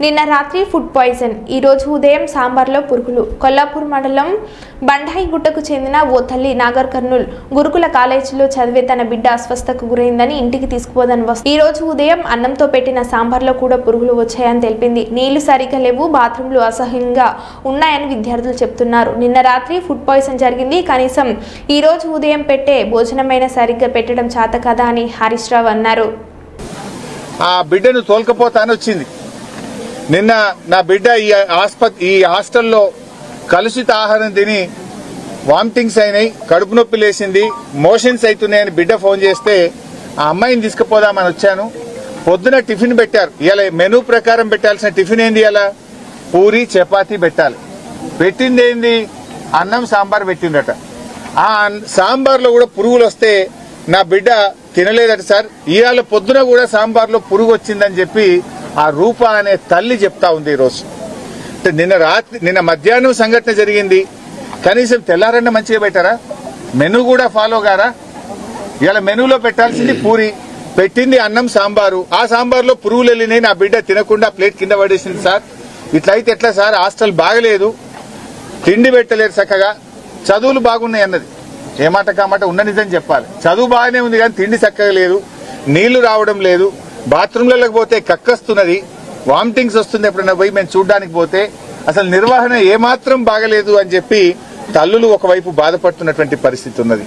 నిన్న రాత్రి food poison, ఈ రోజు ఉదయం సాంబార్లో పురుగులు. కొల్లాపూర్ మండలం బండాయిగుట్టకు చెందిన ఓ తల్లి నాగర్ కర్నూల్ గురుకుల కాలేజీలో చదివే తన బిడ్డ అస్వస్థకు గురైందని ఇంటికి తీసుకుపోదని ఈ రోజు ఉదయం అన్నంతో పెట్టిన సాంబార్లో కూడా పురుగులు వచ్చాయని తెలిపింది. నీళ్లు సరిగ్గా లేవు, బాత్రూంలు అసహ్యంగా ఉన్నాయని విద్యార్థులు చెప్తున్నారు. నిన్న రాత్రి ఫుడ్ పాయిజన్ జరిగింది. కనీసం ఈ రోజు ఉదయం పెట్టే భోజనమైనా సరిగ్గా పెట్టడం చేత కదా అని హరీష్ రావు అన్నారు. ఆ బిడ్డను తోల్కపోతాను వచ్చింది. నిన్న నా బిడ్డ ఈ హాస్టల్లో కలుషిత ఆహారం తిని వామిటింగ్స్ అయినాయి, కడుపు నొప్పి లేసింది, మోషన్స్ అవుతున్నాయని బిడ్డ ఫోన్ చేస్తే ఆ అమ్మాయిని తీసుకుపోదామని వచ్చాను. పొద్దున టిఫిన్ పెట్టారు. ఇలా మెనూ ప్రకారం పెట్టాల్సిన టిఫిన్ ఏంది? ఇలా పూరి చపాతీ పెట్టాలి. పెట్టింది ఏంది? అన్నం సాంబార్ పెట్టిందట. ఆ సాంబార్లో కూడా పురుగులు వస్తే నా బిడ్డ తినలేదట సార్. ఇవాళ పొద్దున కూడా సాంబార్లో పురుగు వచ్చిందని చెప్పి ఆ రూప అనే తల్లి చెప్తా ఉంది. ఈరోజు నిన్న మధ్యాహ్నం సంఘటన జరిగింది. కనీసం తెల్లారన్న మంచిగా పెట్టారా? మెనూ కూడా ఫాలో గారా? ఇలా మెనూలో పెట్టాల్సింది పూరి, పెట్టింది అన్నం సాంబారు. ఆ సాంబార్లో పురుగులు వెళ్ళినాయి. నా బిడ్డ తినకుండా ప్లేట్ కింద పడేసింది సార్. ఇట్లయితే ఎట్లా సార్? హాస్టల్ బాగలేదు, తిండి పెట్టలేరు చక్కగా, చదువులు బాగున్నాయి అన్నది. ఏ మాట కామాట ఉన్న నిజం చెప్పాలి. చదువు బాగానే ఉంది కానీ తిండి చక్కగా లేదు, నీళ్లు రావడం లేదు, బాత్రూంలకు పోతే కక్కస్తున్నది, వామిటింగ్స్ వస్తుంది. ఎప్పుడైనా పోయి మేము చూడ్డానికి పోతే అసలు నిర్వహణ ఏమాత్రం బాగలేదు అని చెప్పి తల్లులు ఒకవైపు బాధపడుతున్నటువంటి పరిస్థితి ఉన్నది.